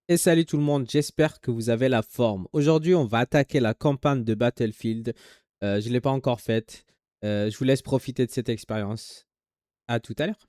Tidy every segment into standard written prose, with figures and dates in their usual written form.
Et salut tout le monde, j'espère que vous avez la forme. Aujourd'hui, on va attaquer la campagne de Battlefield. Je ne l'ai pas encore faite. Je vous laisse profiter de cette expérience. À tout à l'heure.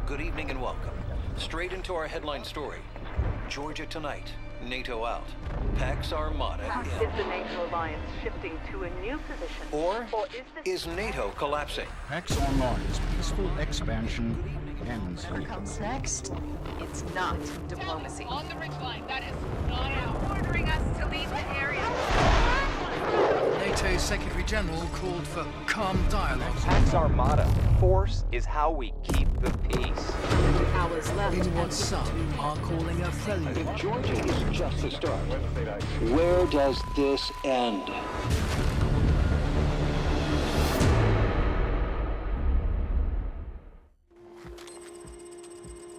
Good evening and welcome. Straight into our headline story. Georgia tonight, NATO out. Pax Armada Is in. the NATO alliance shifting to a new position? Or is is NATO collapsing? Pax Armada's peaceful expansion ends. Comes next. It's not diplomacy. On the ridgeline, that is not out. Ordering us to leave the area. NATO's Secretary General called for calm dialogue. Pax Armada. Force is how we keep the peace. Hours left. In what some are calling a prelude. Georgia is just the start. Where does this end?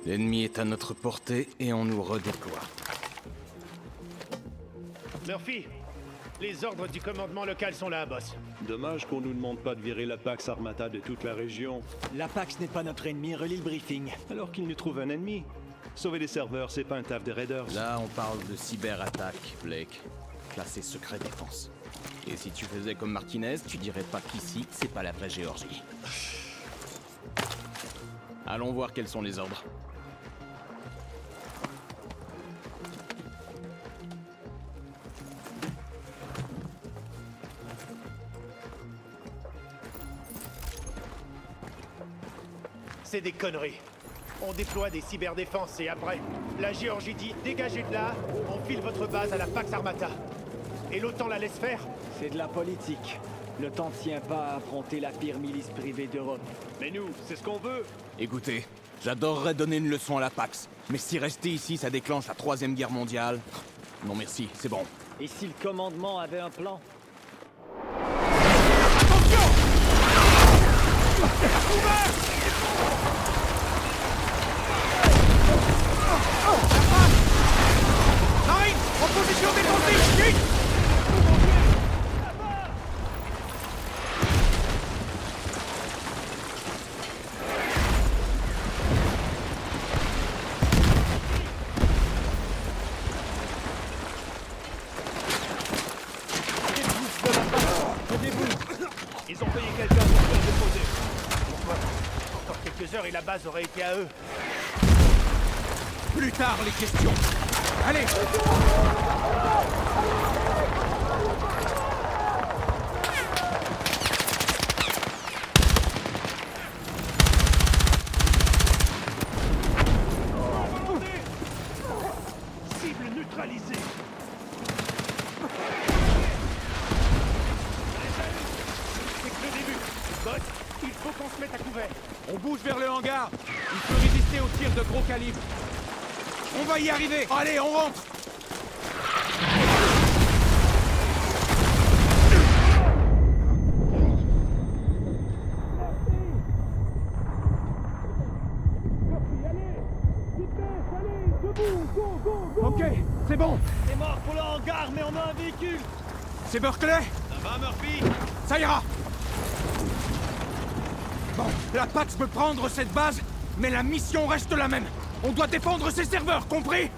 L'ennemi est à notre portée et on nous redéploie. Murphy, les ordres du commandement local sont là, boss. Dommage qu'on nous demande pas de virer la Pax Armata de toute la région. La Pax n'est pas notre ennemi, relis le briefing. Alors qu'il nous trouve un ennemi. Sauver les serveurs, c'est pas un taf de raiders. Là, on parle de cyberattaque, Blake. Classé secret défense. Et si tu faisais comme Martinez, tu dirais pas qu'ici, c'est pas la vraie Géorgie. Allons voir quels sont les ordres. C'est des conneries. On déploie des cyberdéfenses et après, la Géorgie dit dégagez de là, on file votre base à la Pax Armata. Et l'OTAN la laisse faire. C'est de la politique. Le temps ne tient pas à affronter la pire milice privée d'Europe. Mais nous, c'est ce qu'on veut. Écoutez, j'adorerais donner une leçon à la Pax, mais si rester ici, ça déclenche la Troisième Guerre mondiale... Non merci, c'est bon. Et si le commandement avait un plan? Nine, en position défensive, vite! Ils ont payé quelqu'un pour faire déposer. Pourquoi? Encore quelques heures et la base aurait été à eux. Plus tard, les questions. Allez. Cible neutralisée. C'est que le début. Boss, il faut qu'on se mette à couvert. On bouge vers le hangar. Il peut résister aux tirs de gros calibre. On va y arriver. Allez, on rentre. Ok, c'est bon. C'est mort pour le hangar, mais on a un véhicule. C'est Berkeley. Ça va, Murphy? Ça ira. Bon, la Pax peut prendre cette base, mais la mission reste la même. On doit défendre ses serveurs, compris?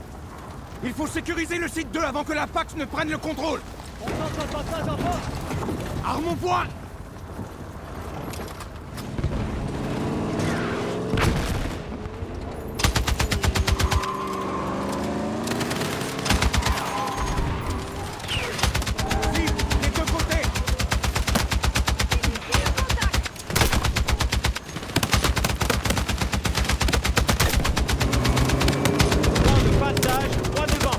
Il faut sécuriser le site 2 avant que la Pax ne prenne le contrôle. On tente un passage en force. Arme au point. Cible, des deux côtés. Point de passage, droit devant.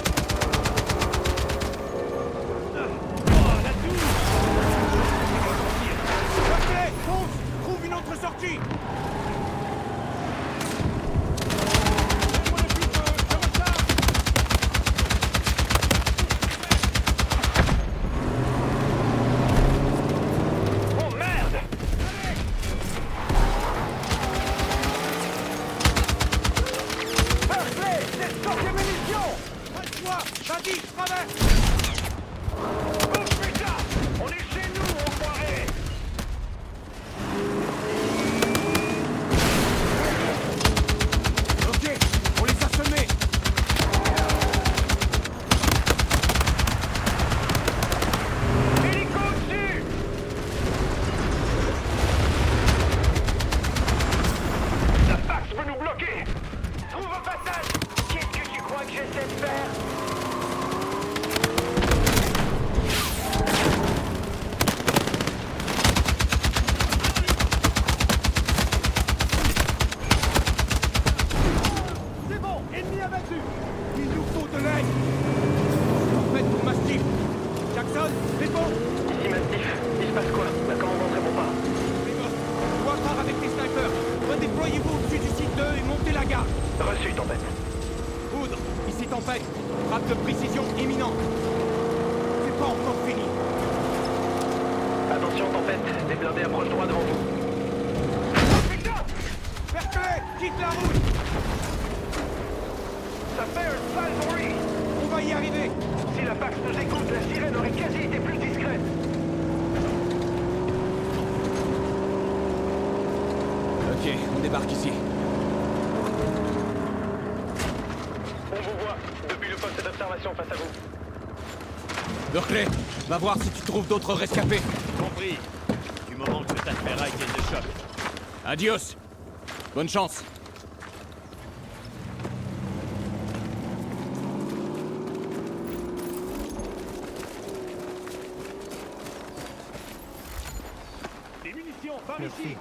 Oh, la touche! Tempête, frappe de précision imminente. C'est pas encore fini. Attention, Tempête, des blindés approchent droit devant vous. Oh putain! Berkeley, quitte la route! Ça fait un sale bruit! On va y arriver! Si la Pax nous écoute, la sirène aurait quasi été plus discrète. Ok, on débarque ici. On vous voit, depuis le poste d'observation face à vous. Berkeley, va voir si tu trouves d'autres rescapés. Compris. Du moment que ça te fera qu'elle de choc. Adios. Bonne chance. Des munitions, par ici!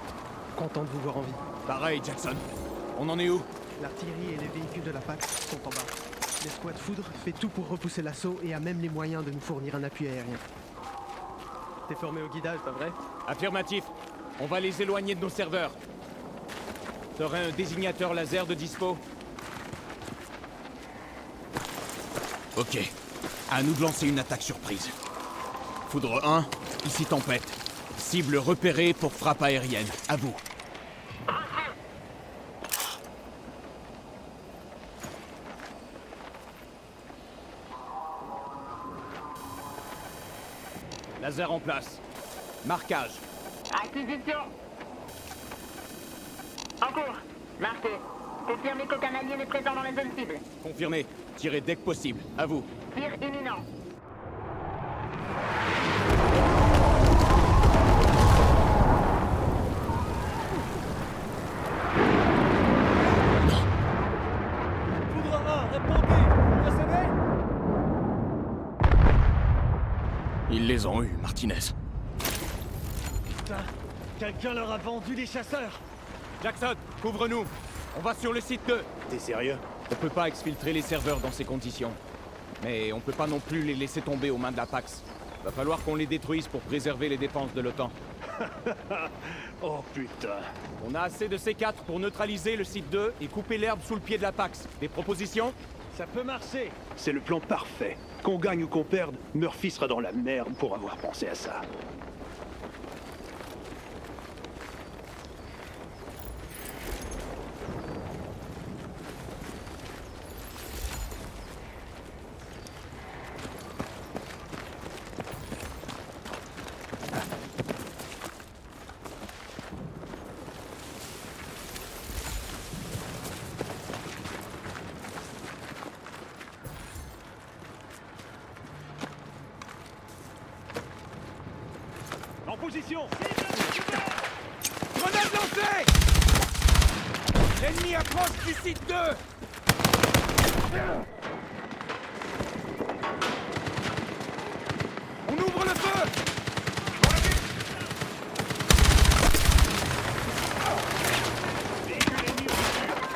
Content de vous voir en vie. Pareil, Jackson. On en est où? L'artillerie et les véhicules de la Pax sont en bas. L'escouade Foudre fait tout pour repousser l'assaut et a même les moyens de nous fournir un appui aérien. T'es formé au guidage, pas vrai? Affirmatif. On va les éloigner de nos serveurs. T'aurais un désignateur laser de dispo? Ok. À nous de lancer une attaque surprise. Foudre 1, ici Tempête. Cible repérée pour frappe aérienne. À vous. Laser en place. Marquage. Acquisition. En cours. Marqué. Confirmez qu'aucun allié n'est présent dans la zone cible. Confirmé. Tirez dès que possible. À vous. Tir imminent. Foudre 1, répondez! Vous recevez? Ils les ont eus, Martinez. Putain, quelqu'un leur a vendu les chasseurs! Jackson, couvre-nous. On va sur le site 2. T'es sérieux? On peut pas exfiltrer les serveurs dans ces conditions. Mais on peut pas non plus les laisser tomber aux mains de la Pax. Va falloir qu'on les détruise pour préserver les défenses de l'OTAN. Oh putain. On a assez de C4 pour neutraliser le site 2 et couper l'herbe sous le pied de la Pax. Des propositions? Ça peut marcher! C'est le plan parfait. Qu'on gagne ou qu'on perde, Murphy sera dans la merde pour avoir pensé à ça. En position! Grenade lancée! L'ennemi approche du site 2! On ouvre le feu!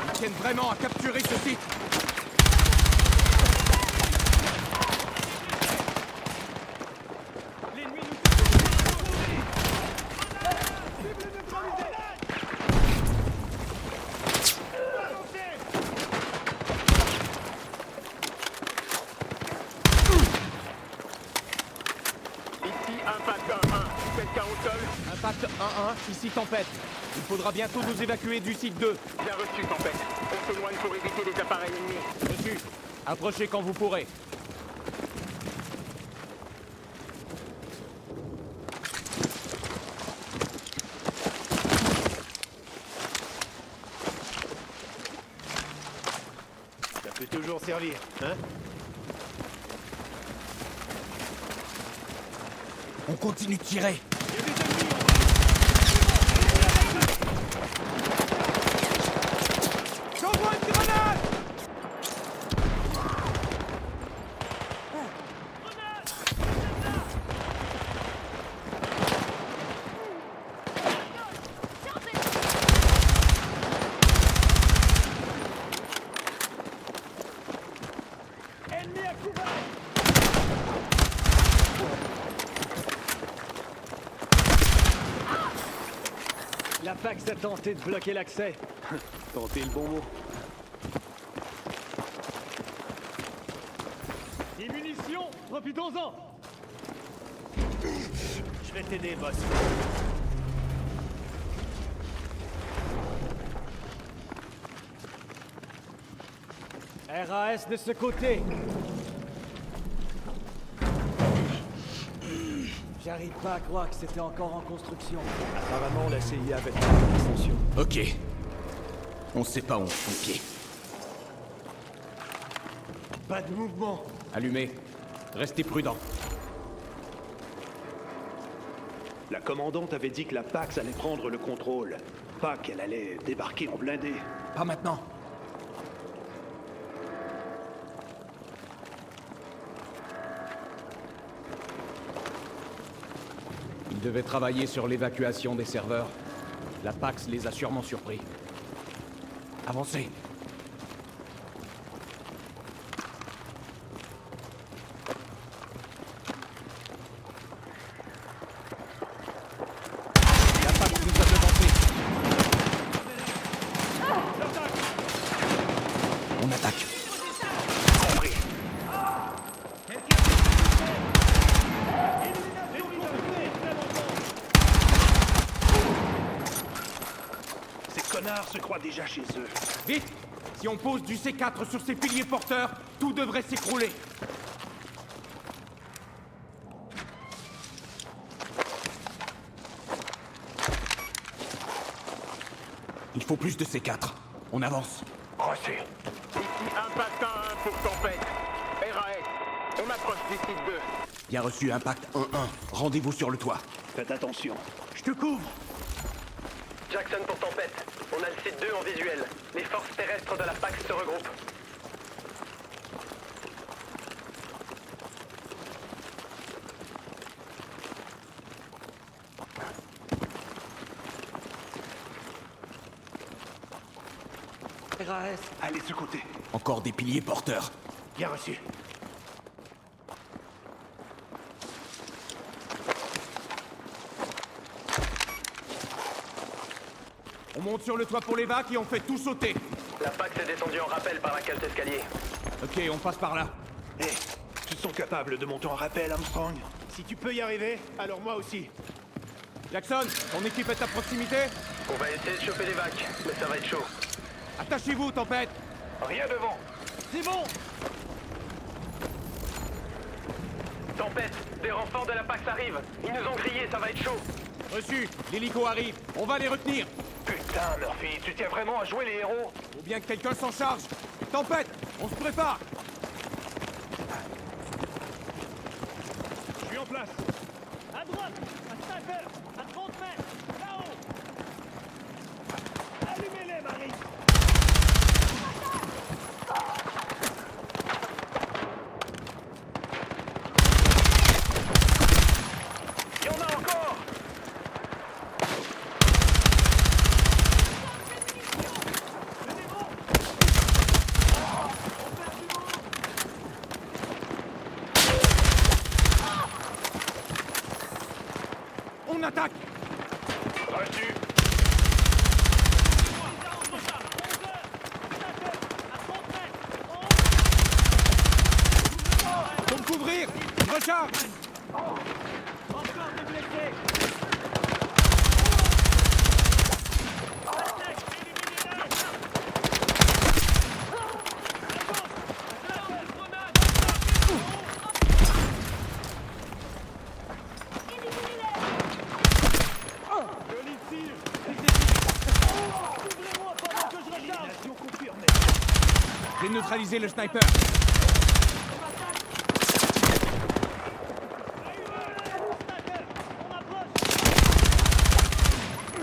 Ils tiennent vraiment à capturer ce site! Impact 1-1, ici Tempête. Il faudra bientôt nous évacuer du site 2. Bien reçu, Tempête. On s'éloigne pour éviter les appareils ennemis. Reçu. Approchez quand vous pourrez. Ça peut toujours servir, hein? On continue de tirer. J'envoie une grenade! Ennemi à couvert! La Pax a tenté de bloquer l'accès. Tentez le bon mot. profitons-en. Je vais t'aider, boss. RAS de ce côté. J'arrive pas à croire que c'était encore en construction. Apparemment, la CIA avait une extension. Ok. On sait pas où on fout le pied. Pas de mouvement. Allumez. Restez prudents. La commandante avait dit que la Pax allait prendre le contrôle. Pas qu'elle allait débarquer en blindé. Pas maintenant. Ils devaient travailler sur l'évacuation des serveurs. La Pax les a sûrement surpris. Avancez. La Pax nous a devancés. On attaque. Compris. Ces connards se croient déjà chez eux. Vite! Si on pose du C4 sur ces piliers porteurs, tout devrait s'écrouler. Il faut plus de C4. On avance. Reçu. Ici Impact 1-1 pour tempête. RAS, on approche du site 2. Bien reçu, Impact 1-1. Rendez-vous sur le toit. Faites attention. Je te couvre. Jackson pour tempête. On a le site 2 en visuel. Les forces terrestres de la Pax se regroupent. RAS. Allez de ce côté. Encore des piliers porteurs. Bien reçu. On monte sur le toit pour l'évac et on fait tout sauter. La Pax est descendue en rappel par la cale d'escalier. Ok, on passe par là. Hé, tu te sens capable de monter en rappel, Armstrong? Si tu peux y arriver, alors moi aussi. Jackson, ton équipe est à proximité? On va essayer de choper l'évac, mais ça va être chaud. Attachez-vous, tempête! Rien devant. C'est bon. Tempête, des renforts de la Pax arrivent. Ils nous ont grillés, ça va être chaud. Reçu, l'hélico arrive. On va les retenir. Putain, Murphy, tu tiens vraiment à jouer les héros? Faut bien que quelqu'un s'en charge. Tempête, on se prépare. Je suis en place. À droite, un sniper, à 30 mètres, là-haut. Allumez-les, Marie. Il y en a encore. On attaque. Reçu. Faut me couvrir. Recharge. Encore des blessés. J'ai neutralisé le sniper.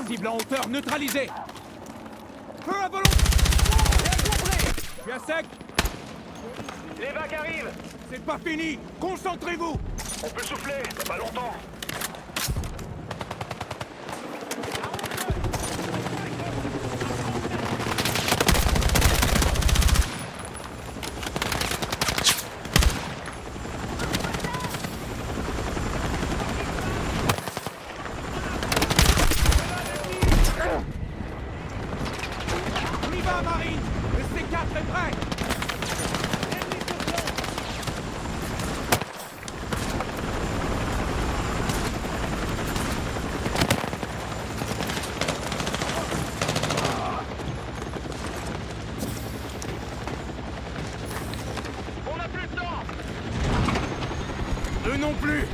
Cible en hauteur neutralisée. Feu à volonté. Je suis à sec. L'évac arrive. C'est pas fini. Concentrez-vous. On peut souffler, pas longtemps. On y va, Marine. Le C4 est prêt. non plus!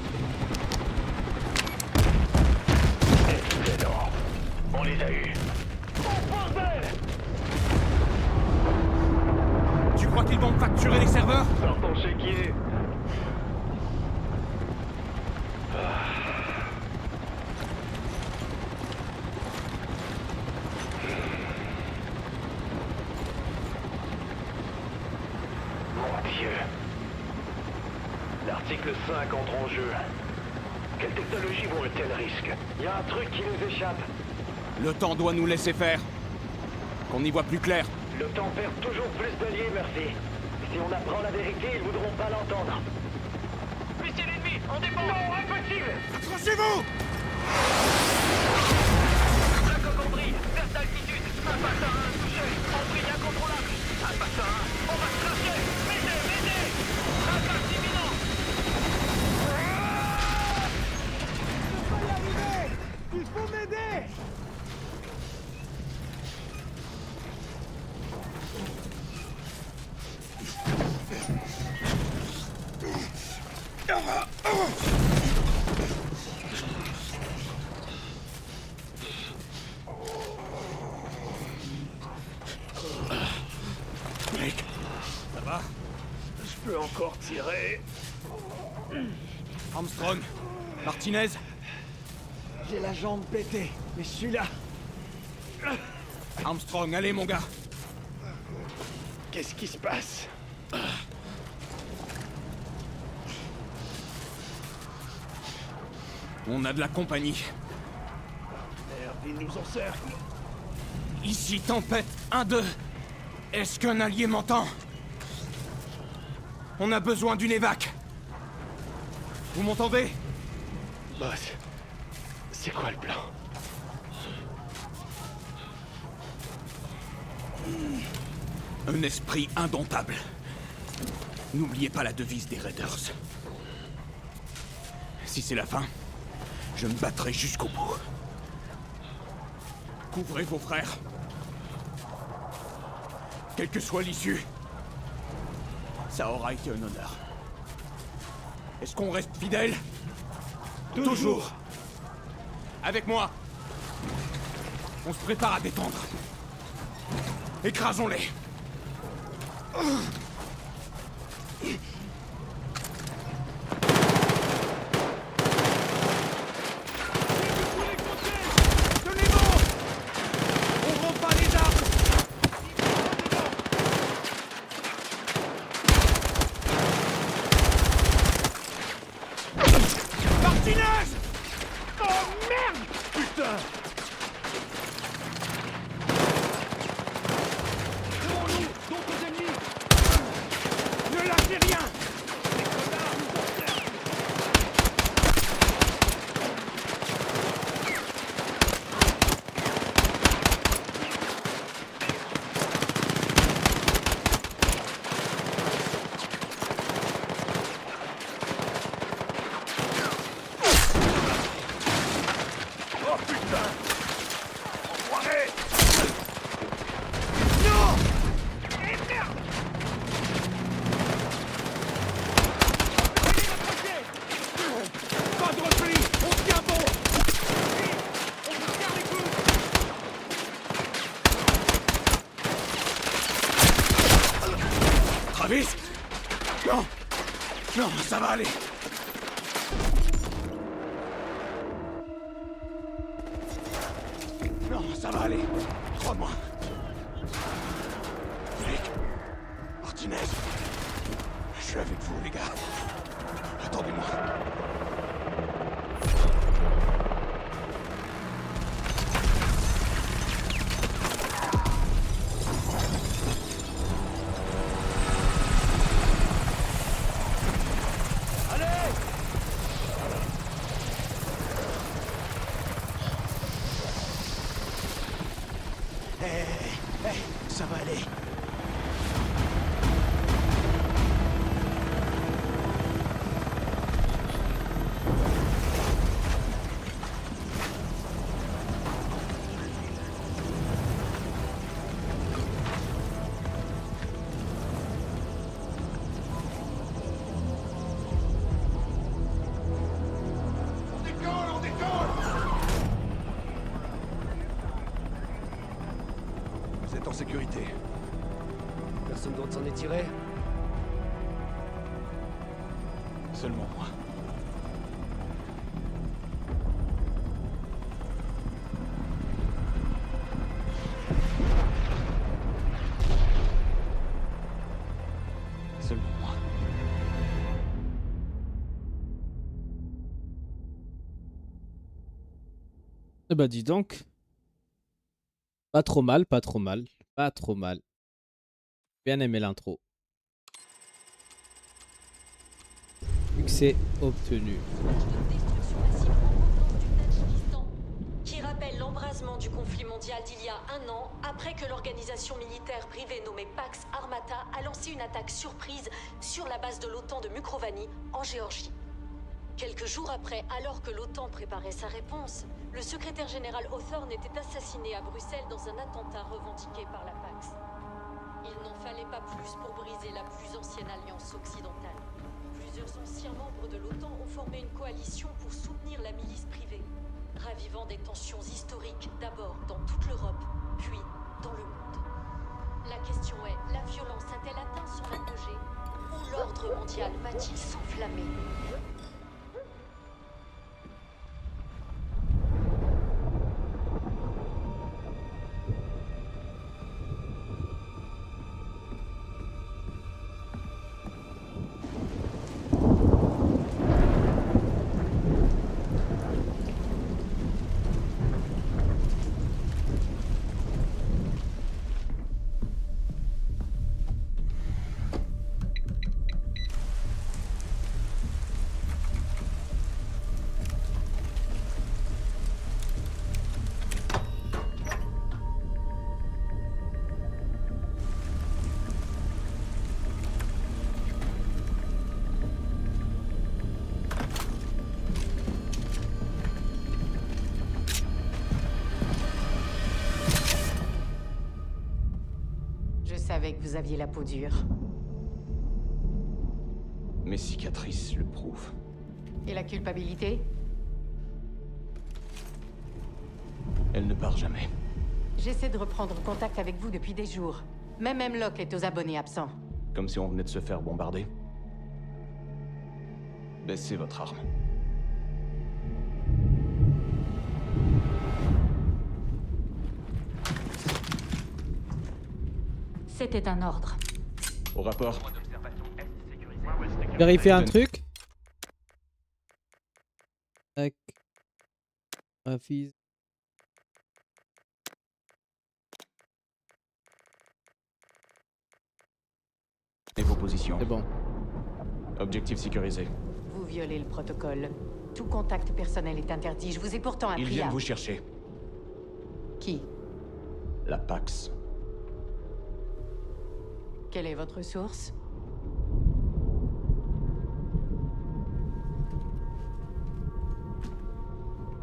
Excellent. On les a eus. Oh bordel! Tu crois qu'ils vont me facturer les serveurs? Sors ton chéquier. Mon Dieu. L'article 5 entre en jeu. Quelle technologie vaut un tel risque? Il y a un truc qui nous échappe. Le temps doit nous laisser faire. Qu'on y voit plus clair. Le temps perd toujours plus d'alliés, Murphy. Si on apprend la vérité, ils voudront pas l'entendre. Missile ennemi, on dépend. Non, impossible. Accrochez-vous! La cocomberie, perte d'altitude. Impact 1 touché. Embris incontrôlable. Impact 1, on va se cracher. M'aidez, m'aidez. Impact imminent. Je peux pas y arriver! Il faut m'aider! Blake, ça va? Je peux encore tirer. Armstrong, Martinez. J'ai la jambe pétée, mais je suis là. Armstrong, allez mon gars. Qu'est-ce qui se passe? On a de la compagnie. Merde, ils nous encerclent. Ici, tempête 1-2. Est-ce qu'un allié m'entend? On a besoin d'une évac. Vous m'entendez? Boss, c'est quoi le plan? Un esprit indomptable. N'oubliez pas la devise des Raiders. Si c'est la fin, je me battrai jusqu'au bout. Couvrez vos frères. Quelle que soit l'issue, ça aura été un honneur. Est-ce qu'on reste fidèle? Toujours. Avec moi. On se prépare à défendre. Écrasons-les. Non! Non, ça va aller! Non, ça va aller! Crois-moi! Blake! Martinez! Je suis avec vous, les gars! Attendez-moi! Ça va aller. êtes en sécurité. Personne d'autre s'en est tiré? Seulement moi. Seulement moi. Eh bah dis donc. Pas trop mal, pas trop mal, pas trop mal. Bien aimé l'intro. Succès obtenu. Qui rappelle l'embrasement du conflit mondial d'il y a 1 an, après que l'organisation militaire privée nommée Pax Armata a lancé une attaque surprise sur la base de l'OTAN de Mukrovani, en Géorgie. Quelques jours après, alors que l'OTAN préparait sa réponse, le secrétaire général Hawthorne était assassiné à Bruxelles dans un attentat revendiqué par la Pax. Il n'en fallait pas plus pour briser la plus ancienne alliance occidentale. Plusieurs anciens membres de l'OTAN ont formé une coalition pour soutenir la milice privée, ravivant des tensions historiques d'abord dans toute l'Europe, puis dans le monde. La question est, la violence a-t-elle atteint son apogée, ou l'ordre mondial va-t-il s'enflammer? Je savais que vous aviez la peau dure. Mes cicatrices le prouvent. Et la culpabilité? Elle ne part jamais. J'essaie de reprendre contact avec vous depuis des jours. Même Hemlock est aux abonnés absents. Comme si on venait de se faire bombarder. Baissez votre arme. C'était un ordre. Au rapport. Vérifier un truc. Tac. Rafise. Et vos positions. C'est bon. Objectif sécurisé. Vous violez le protocole. Tout contact personnel est interdit. Je vous ai pourtant appris Ils viennent vous chercher. Qui? La Pax. Quelle est votre source?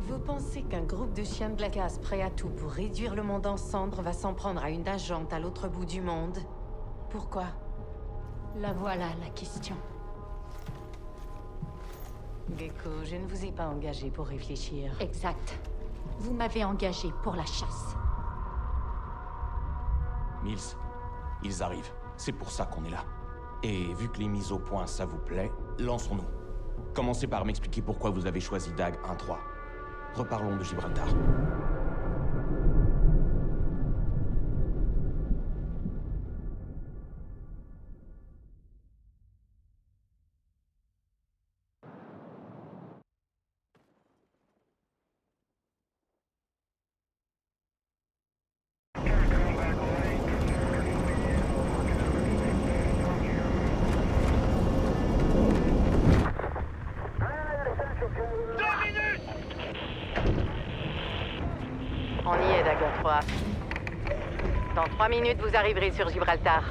Vous pensez qu'un groupe de chiens de la casse prêt à tout pour réduire le monde en cendres va s'en prendre à une agente à l'autre bout du monde? Pourquoi? La voilà, la question. Gecko, je ne vous ai pas engagé pour réfléchir. Exact. Vous m'avez engagé pour la chasse. Mills, ils arrivent. C'est pour ça qu'on est là. Et vu que les mises au point, ça vous plaît, lançons-nous. Commencez par m'expliquer pourquoi vous avez choisi DAG 1-3. Reparlons de Gibraltar. On y est, Dagger 3. Dans 3 minutes, vous arriverez sur Gibraltar.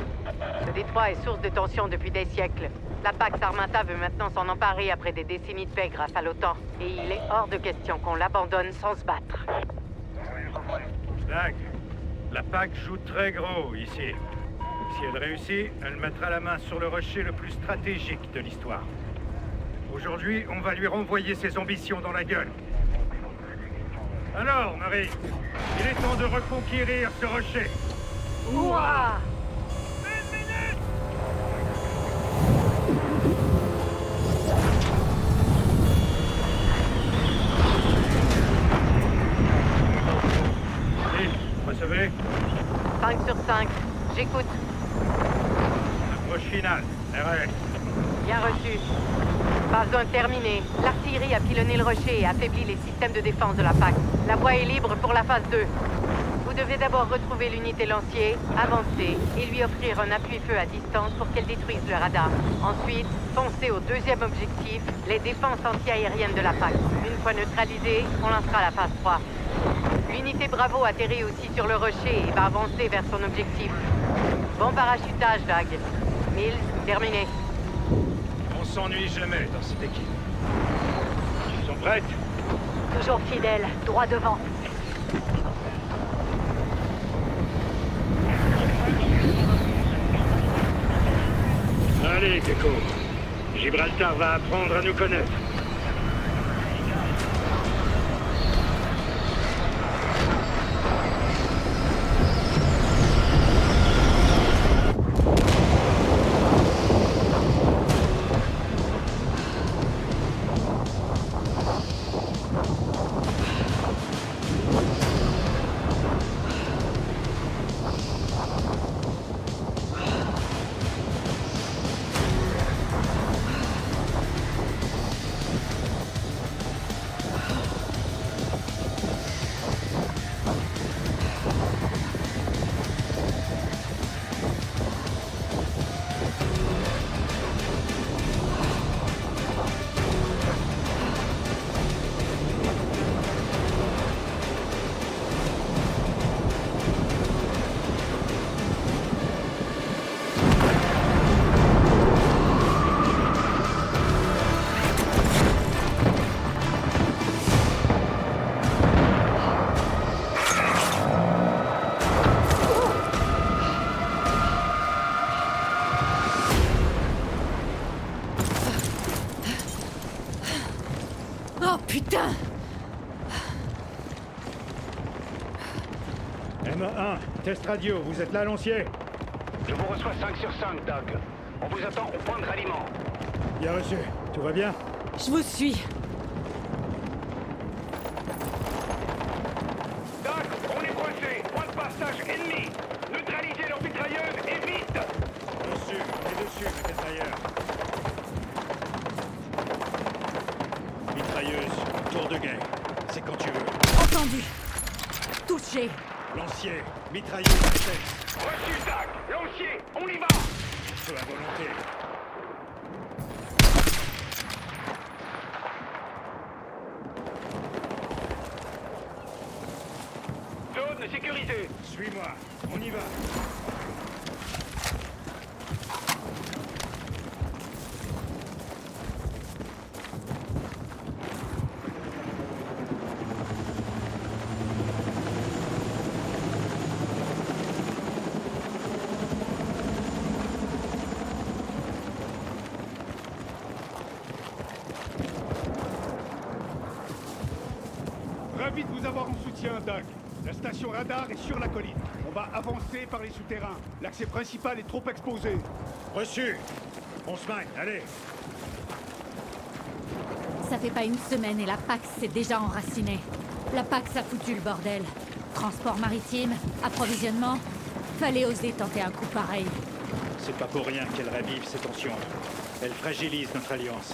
Ce détroit est source de tension depuis des siècles. La Pax Armata veut maintenant s'en emparer après des décennies de paix grâce à l'OTAN. Et il est hors de question qu'on l'abandonne sans se battre. Dag, la Pax joue très gros ici. Si elle réussit, elle mettra la main sur le rocher le plus stratégique de l'histoire. Aujourd'hui, on va lui renvoyer ses ambitions dans la gueule. Alors, Marie, il est temps de reconquérir ce rocher. Ouah! Oui, recevez. 5 sur 5. J'écoute. Approche finale. RS. Bien reçu. Phase 1 terminée. L'artillerie a pilonné le rocher et affaibli les systèmes de défense de la PAC. La voie est libre pour la phase 2. Vous devez d'abord retrouver l'unité lancier, avancer et lui offrir un appui-feu à distance pour qu'elle détruise le radar. Ensuite, foncez au deuxième objectif, les défenses anti-aériennes de la PAC. Une fois neutralisée, on lancera la phase 3. L'unité Bravo atterrit aussi sur le rocher et va avancer vers son objectif. Bon parachutage, Doug. Mills, terminé. On s'ennuie jamais dans cette équipe. Ils sont prêtes? Toujours fidèle, droit devant. Allez, Gecko. Gibraltar va apprendre à nous connaître. Oh putain! MA1, test radio, vous êtes là, lancier? Je vous reçois 5 sur 5, Doug. On vous attend au point de ralliement. Bien reçu. Tout va bien? Je vous suis. Doug, on est coincé. Point de passage ennemi. Neutralisez leur mitrailleuse et vite! Reçu. Et dessus, le mitrailleur. Mitrailleuse, tour de guet. C'est quand tu veux. Entendu. Touché. Lancier, mitrailleuse réflexe. Reçu, Doug. Lancier, on y va! Feu à volonté. Zone sécurisée. Suis-moi, on y va. Ravi de vous avoir en soutien, Doug. La station radar est sur la colline. On va avancer par les souterrains. L'accès principal est trop exposé. Reçu. On se magne, allez. Ça fait pas une semaine et la PAX s'est déjà enracinée. La PAX a foutu le bordel. Transport maritime, approvisionnement. Fallait oser tenter un coup pareil. C'est pas pour rien qu'elle ravive ces tensions. Elle fragilise notre alliance.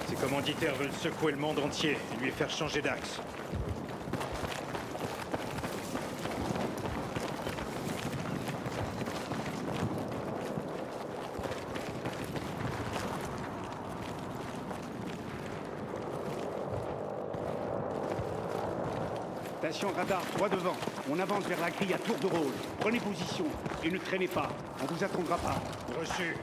Ces commanditaires veulent secouer le monde entier et lui faire changer d'axe. Station radar, droit devant. On avance vers la grille à tour de rôle. Prenez position et ne traînez pas. On vous attendra pas. Reçu.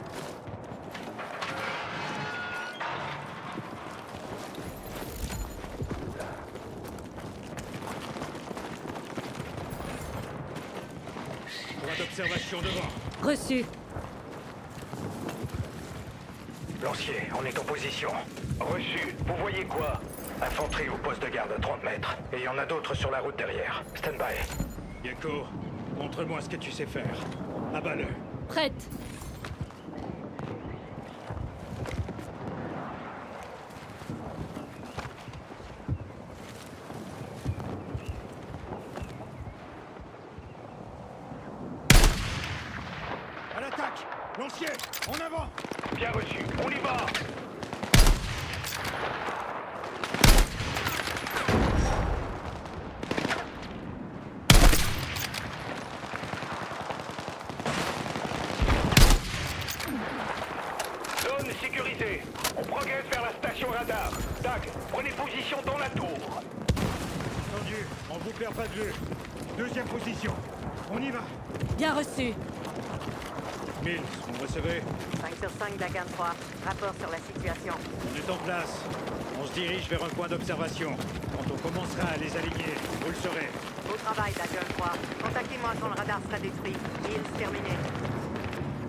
Point d'observation devant. Reçu. Lancier, on est en position. Reçu. Vous voyez quoi? Infanterie au poste de garde à 30 mètres. Et il y en a d'autres sur la route derrière. Stand by. Gecko, Montre-moi ce que tu sais faire. Abat-le. Prête. À l'attaque! Lancier! En avant! Bien reçu, on y va! Zone sécurisée. On progresse vers la station radar. Dag, prenez position dans la tour. Entendu, on vous perd pas de vue. Deuxième position. On y va. Bien reçu. Mills, vous me recevez? 5 sur 5 Dagan 3. Rapport sur la situation. On est en place. On se dirige vers un point d'observation. Quand on commencera à les aligner, vous le saurez. Beau travail Dagan 3. Contactez-moi quand le radar sera détruit. Mills terminé.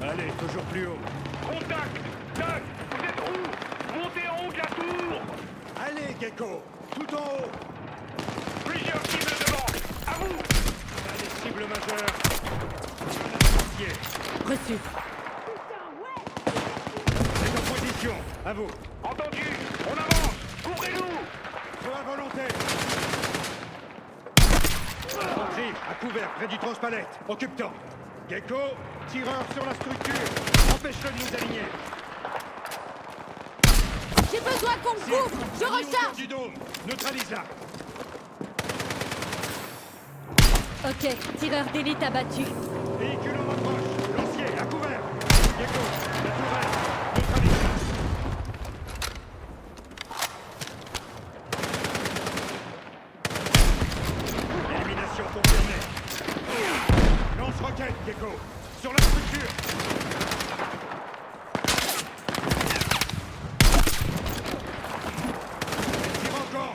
Allez, toujours plus haut. Contact! Dag, vous êtes où? Montez en haut de la tour! Allez, Gecko! Tout en haut! Plusieurs cibles devant! À vous! Allez, cible majeure! Reçu. C'est en position! À vous! Entendu! On avance! Couvrez-nous! Feu à volonté! Infanterie, à couvert, près du transpalette. Occupe-t'en! Gecko, tireur sur la structure! Empêche-le de nous aligner! J'ai besoin qu'on me couvre. Je recharge. Du dôme. Neutralise-la. Ok, tireur d'élite abattu. Véhicule en approche. Lancier, à couvert. Gecko, la tourelle. Neutralise-la. Élimination confirmée. Lance-roquette, Gecko. Sur la structure.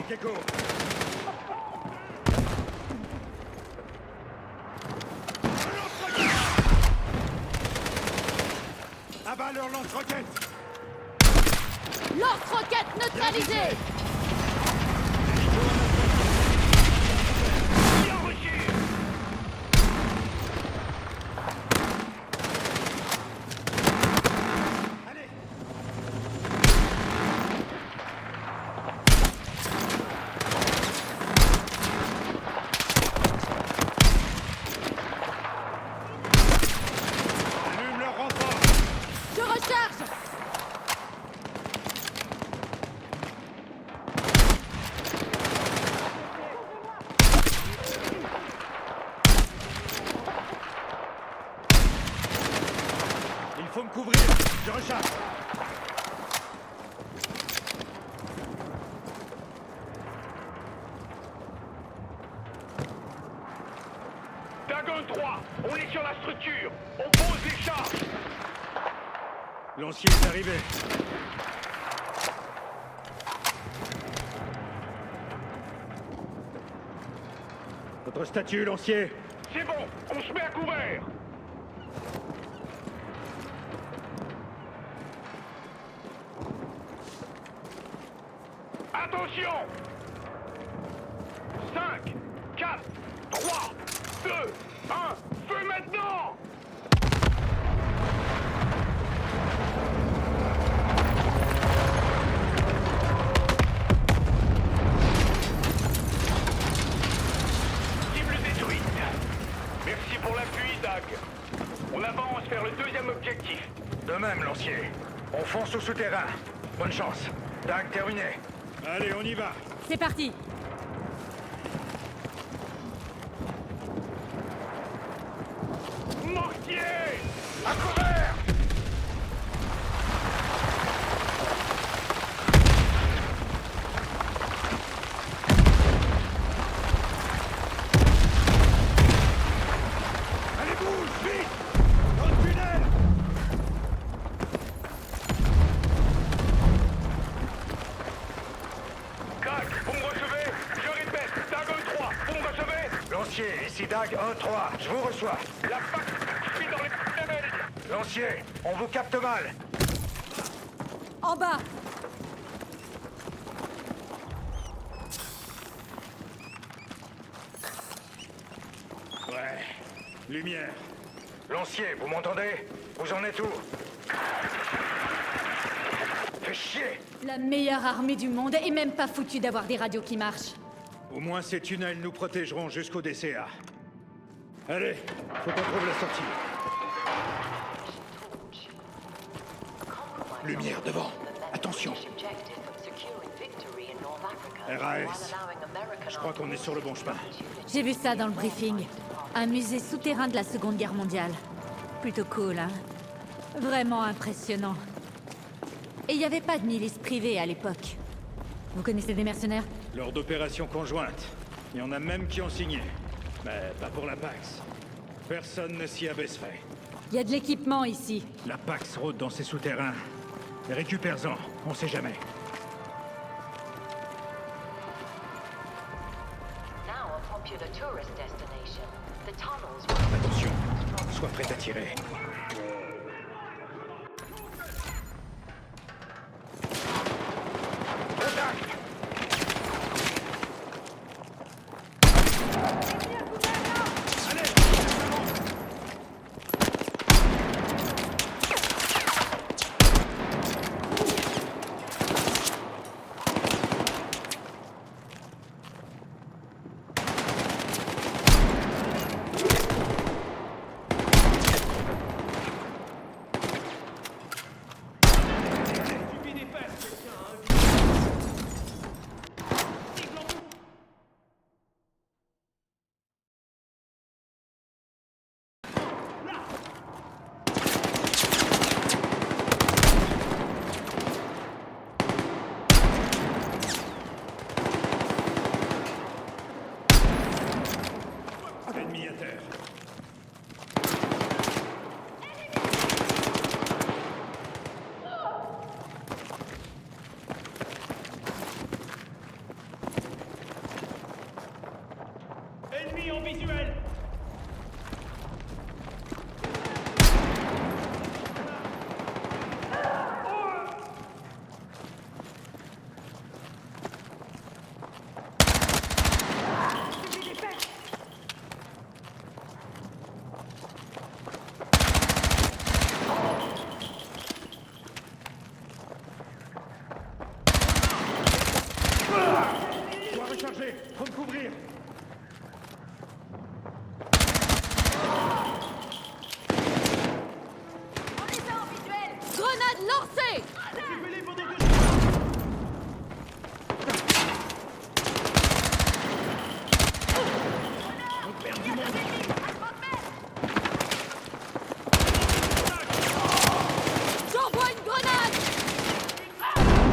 Gecko. Abat leur lance-roquette. Lance-roquette neutralisée. Bien reçu! Faut me couvrir. Je recharge. Dagon 3, on est sur la structure. On pose les charges. Lancier est arrivé. Votre statut, lancier. C'est bon, on se met à couvert. Attention! 5, 4, 3, 2, 1, feu maintenant! Cible détruite. Merci pour l'appui, Dag. On avance vers le deuxième objectif. De même, lancier. On fonce au souterrain. Bonne chance. Dag, terminé. Allez, on y va. C'est parti. Mortier! À couvert! Allez, bouge, vite! Dans le tunnel! Dag, vous me recevez? Je répète, Dagon 3, vous me recevez? Lancier, ici Dag 1-3. Je vous reçois. La PAC suit dans les tunnels! Lancier, on vous capte mal. En bas. Ouais. Lumière. Lancier, vous m'entendez? Vous en êtes où? Fais chier! La meilleure armée du monde est même pas foutue d'avoir des radios qui marchent. Au moins ces tunnels nous protégeront jusqu'au DCA. Allez, faut qu'on trouve la sortie. Lumière devant. Attention. RAS. Je crois qu'on est sur le bon chemin. J'ai vu ça dans le briefing. Un musée souterrain de la Seconde Guerre mondiale. Plutôt cool, hein? Vraiment impressionnant. Et il n'y avait pas de milice privée à l'époque. Vous connaissez des mercenaires? Lors d'opérations conjointes. Il y en a même qui ont signé. Mais pas pour la Pax. Personne ne s'y abaisserait. Il y a de l'équipement ici. La Pax rôde dans ses souterrains. Récupère-en, on sait jamais. Attention, sois prêt à tirer. Ennemi à terre. Ennemi en visuel. Je dois recharger. Faut me couvrir. Grenade lancée! J'envoie une grenade!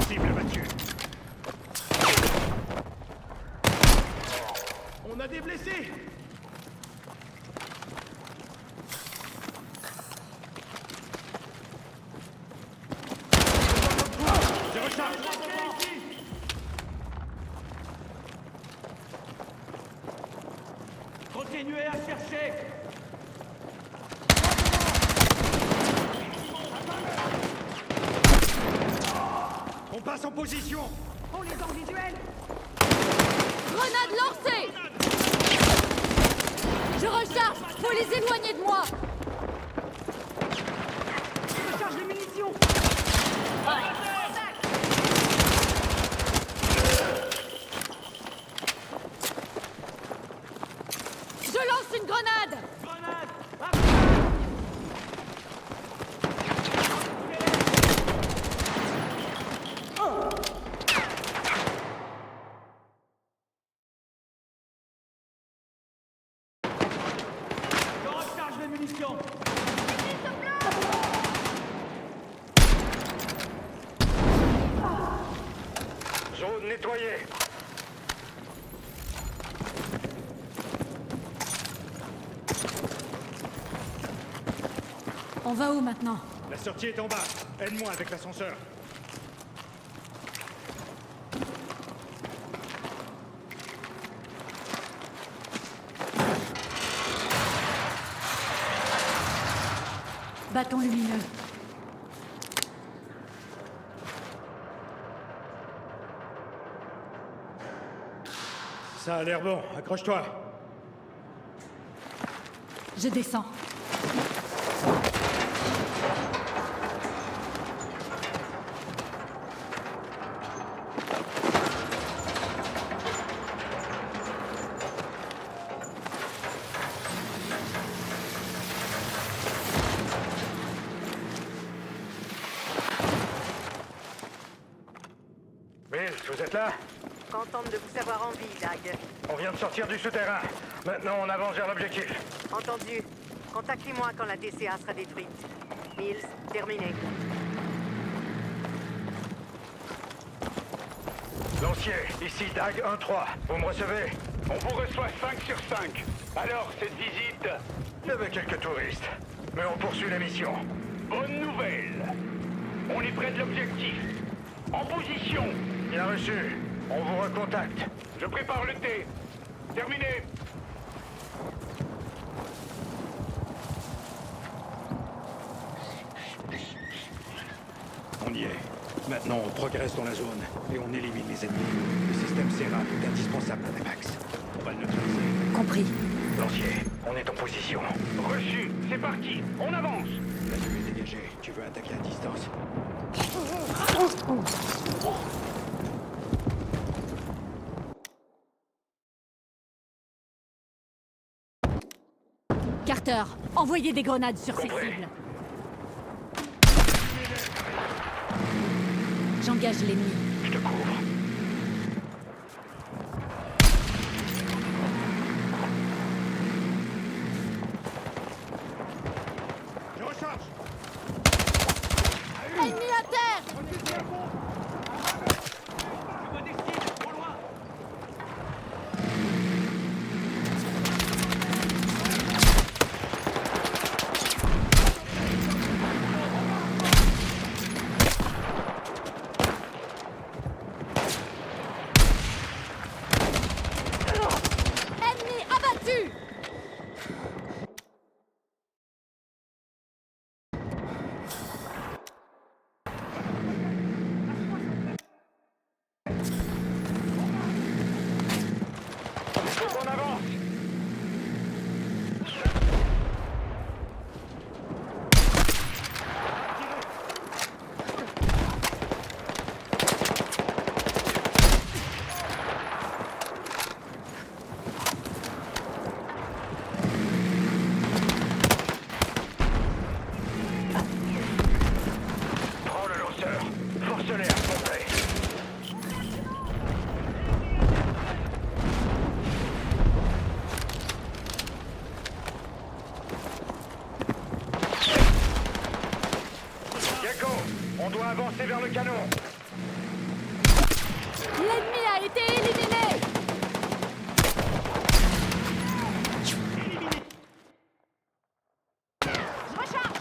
Cible battue. On a des blessés! Je recharge. Continuez à chercher. On passe en position. On les a en visuel. Grenade lancée! Je recharge! Faut les éloigner de moi! Je recharge les munitions. Je lance une grenade! Je recharge les munitions. Zone nettoyée. On va où maintenant? La sortie est en bas. Aide-moi avec l'ascenseur. Bâton lumineux. Ça a l'air bon. Accroche-toi. Je descends. Mills, vous êtes là? Contente de vous savoir en vie, Dag. On vient de sortir du souterrain. Maintenant, on avance vers l'objectif. Entendu. Contactez-moi quand la DCA sera détruite. Mills, terminé. Lancier, ici Dag 1-3. Vous me recevez? On vous reçoit 5 sur 5. Alors, cette visite? Il y avait quelques touristes. Mais on poursuit la mission. Bonne nouvelle. On est près de l'objectif. En position. Bien reçu. On vous recontacte. Je prépare le thé. Terminé. On y est. Maintenant, on progresse dans la zone et on élimine les ennemis. Le système Serra est indispensable à la Pax. On va le neutraliser. Compris. Lancier, on est en position. Reçu. C'est parti. On avance. La vue est dégagée. Tu veux attaquer à distance? Carter, envoyez des grenades sur ces Compris. cibles. J'engage l'ennemi. Je te couvre. Je recharge. Ennemi à terre! Ennemi abattu! On avance. Prends le lanceur. Force-les à complet. Gecko, on doit avancer vers le canon. L'ennemi a été éliminé! Je recharge!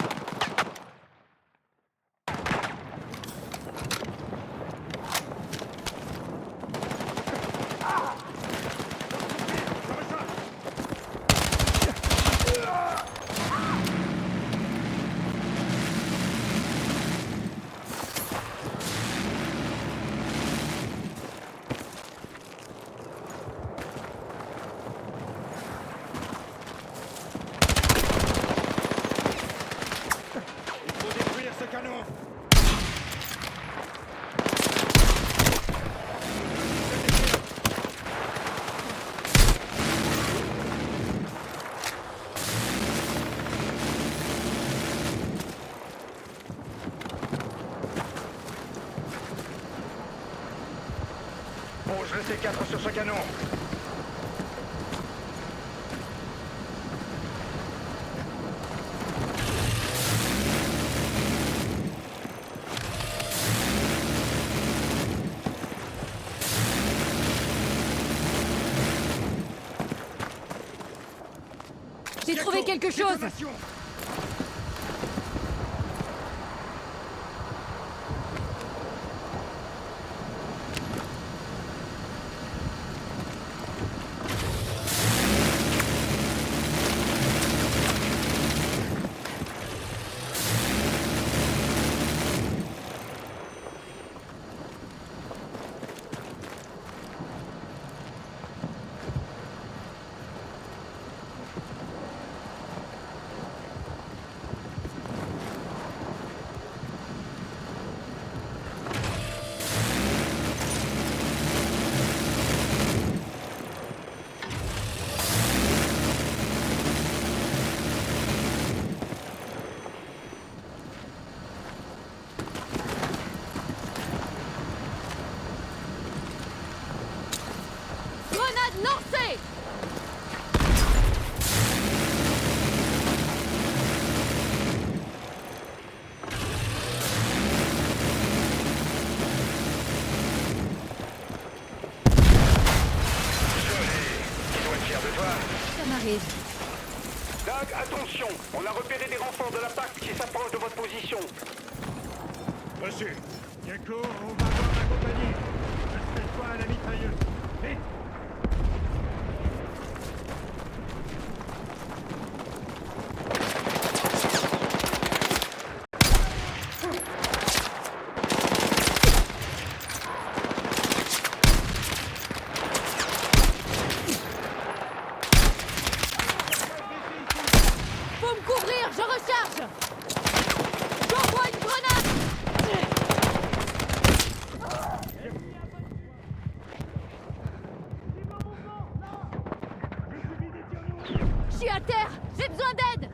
Il faut détruire ce canon. Pose le C4 sur ce canon. J'ai trouvé quelque chose! Ça m'arrive. Doug, attention. On a repéré des renforts de la PAC qui s'approchent de votre position. Reçu. Gecko, on va voir ma compagnie. Installe-toi à la mitrailleuse. Vite. Faut me couvrir, je recharge. J'envoie une grenade. Je suis à terre, j'ai besoin d'aide.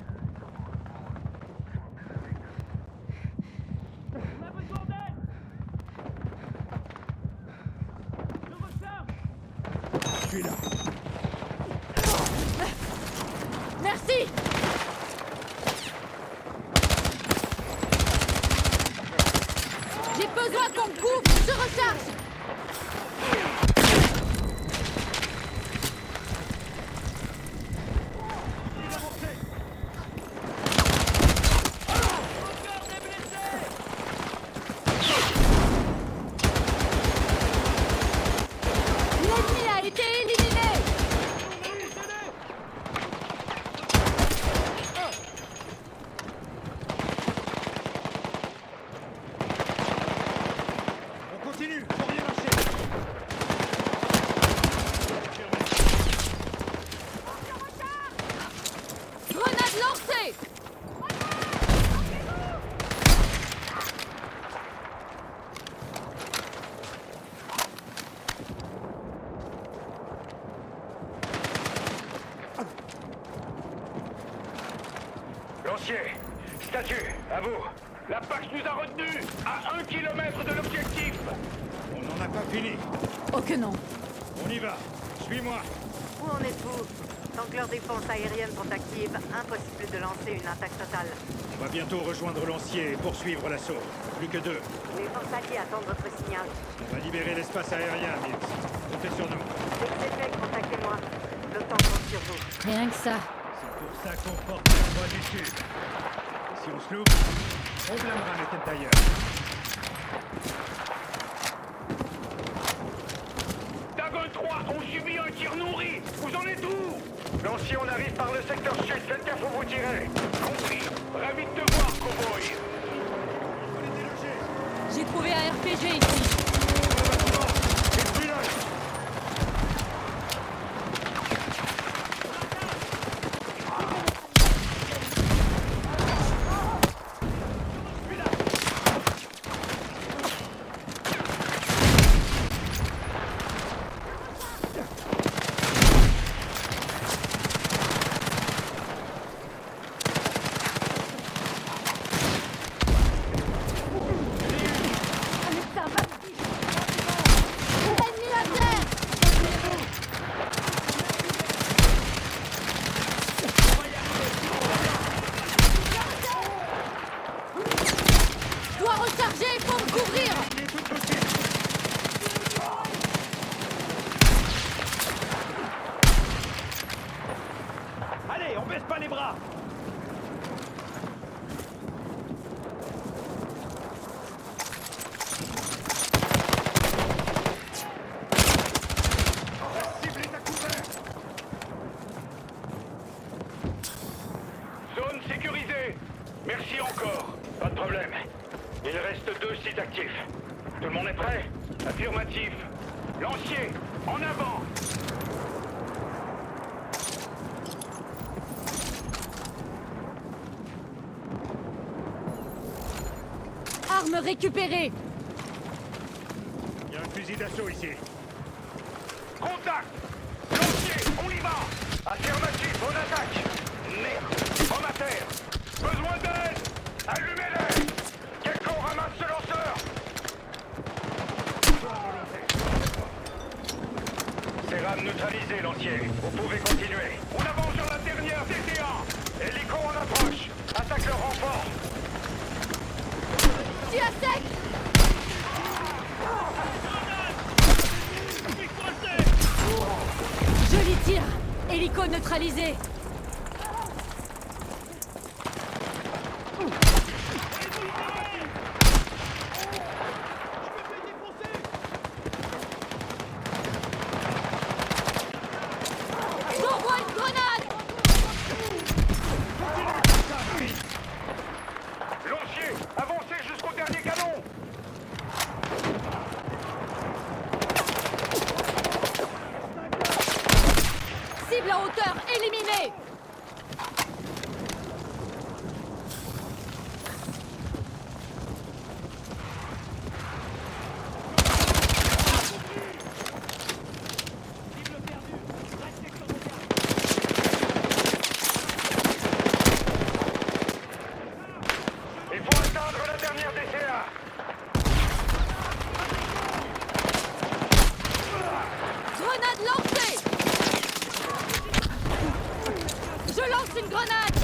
Je suis là. Merci. J'ai besoin qu'on me couvre, je recharge. L'ennemi a été éliminé. On continue, faut rien lâcher. Grenade lancée. Lancier, statue, à vous. La PAX nous a retenus à 1 km de l'objectif. On n'en a pas fini. Oh que non. On y va. Suis-moi. Où en êtes-vous? Tant que leurs défenses aériennes sont actives, impossible de lancer une attaque totale. On va bientôt rejoindre l'ancier et poursuivre l'assaut. Plus que 2. Les forces alliées attendent votre signal. On va libérer l'espace aérien, Mills. Comptez sur nous. Dès que c'est fait, contactez-moi. L'OTAN compte sur vous. Rien que ça. C'est pour ça qu'on porte la voie du Sud. Et si on se loupe, on blâmera les Kentailleurs. Dagon 3 ont subi un tir nourri. Vous en êtes où? L'ancien, on arrive par le secteur sud. Faites gaffe où vous tirez. Compris. Ravi de te voir, cowboy. J'ai trouvé un RPG ici. Ennemi à terre. Je dois recharger pour me couvrir. Allez, on baisse pas les bras. Zone sécurisée. Merci encore. Pas de problème. Il reste 2 sites actifs. Tout le monde est prêt? Affirmatif. Lancier, en avant. Arme récupérée. Il y a un fusil d'assaut ici. Contact. Lancier, on y va. Affirmatif, on attaque. Merde. Homme à terre. Besoin d'aide. Allumez-les. Quelqu'un ramasse ce lanceur. Ces rames neutralisées, lancier. Vous pouvez continuer. On avance sur la dernière DT1. Hélico en approche. Attaque le renfort. Je suis à sec. Joli tir. Hélico neutre. neutralisé. J'envoie une grenade. Lancier, avancez jusqu'au dernier canon. Cible en hauteur éliminée. Il faut atteindre la dernière DCA. Grenade lancée. Je lance une grenade.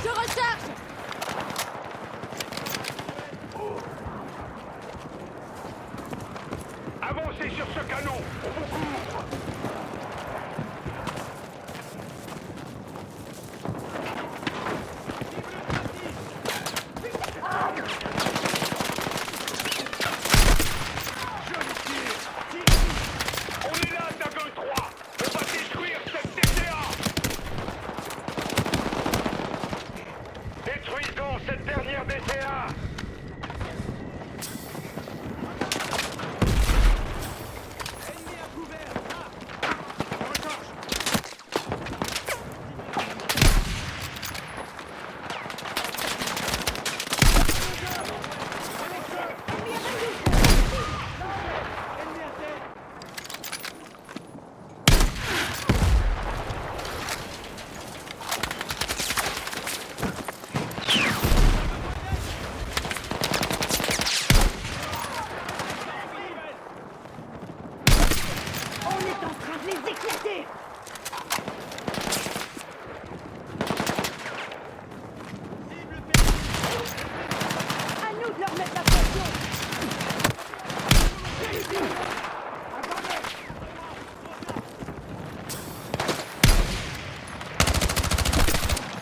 Je recharge. Avancez sur ce canon. On vous couvre. On est là, Dagger 3. On va détruire cette DCA. Détruisons cette dernière DCA. On est en train de les éclater. À nous de leur mettre la pression.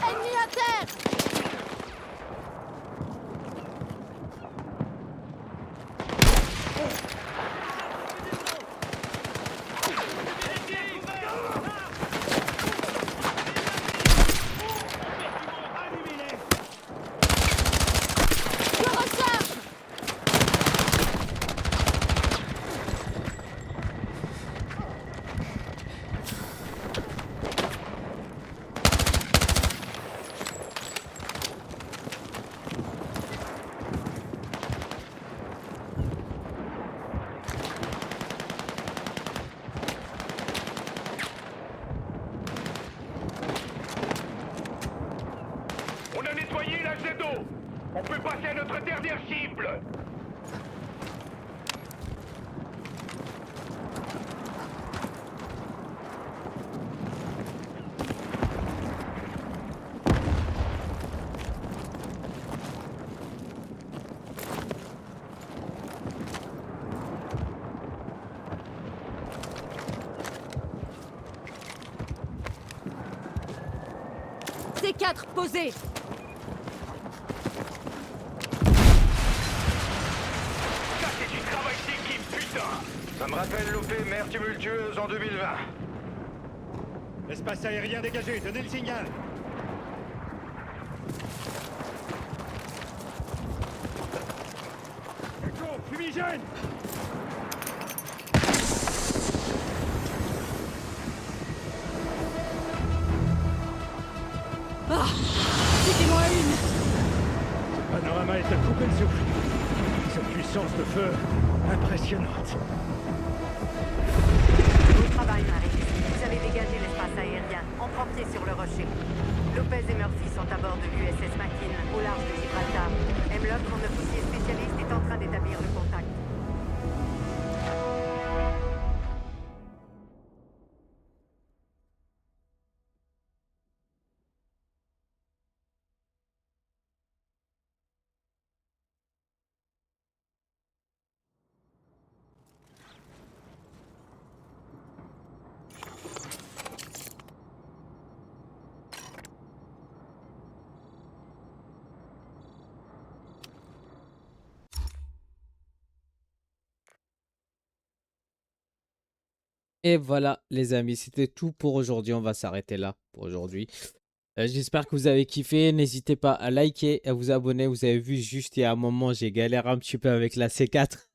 Ennemi à terre. Je recharge. On a nettoyé la Z2. On peut passer à notre dernière cible. C4 posé. Ça, c'est du travail d'équipe, putain. Ça me rappelle l'OP Mère tumultueuse en 2020. Espace aérien dégagé, donnez le signal. Echo, fumigène. Ah, c'était-moi une. Ce panorama est à couper le souffle. Cette puissance de feu, impressionnante. Bon travail, Marie. Vous avez dégagé l'espace aérien. On prend pied sur le rocher. Lopez et Murphy sont à bord de l'USS Mackin, au large de Gibraltar. Hemlock, mon officier spécialiste, est en train d'établir le contact. Et voilà, les amis, c'était tout pour aujourd'hui. On va s'arrêter là pour aujourd'hui. J'espère que vous avez kiffé. N'hésitez pas à liker et à vous abonner. Vous avez vu, juste il y a un moment, j'ai galéré un petit peu avec la C4.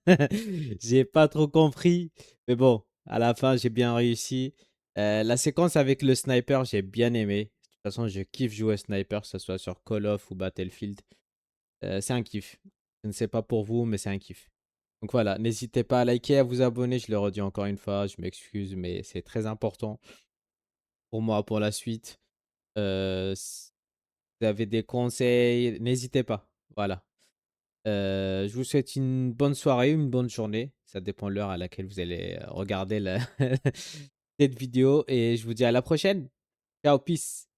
J'ai pas trop compris. Mais bon, à la fin, j'ai bien réussi. La séquence avec le sniper, j'ai bien aimé. De toute façon, je kiffe jouer sniper, que ce soit sur Call of ou Battlefield. C'est un kiff. Je ne sais pas pour vous, mais c'est un kiff. Donc voilà, n'hésitez pas à liker, à vous abonner. Je le redis encore une fois, je m'excuse, mais c'est très important pour moi, pour la suite. Si vous avez des conseils, n'hésitez pas. Voilà. Je vous souhaite une bonne soirée, une bonne journée. Ça dépend de l'heure à laquelle vous allez regarder cette vidéo. Et je vous dis à la prochaine. Ciao, peace.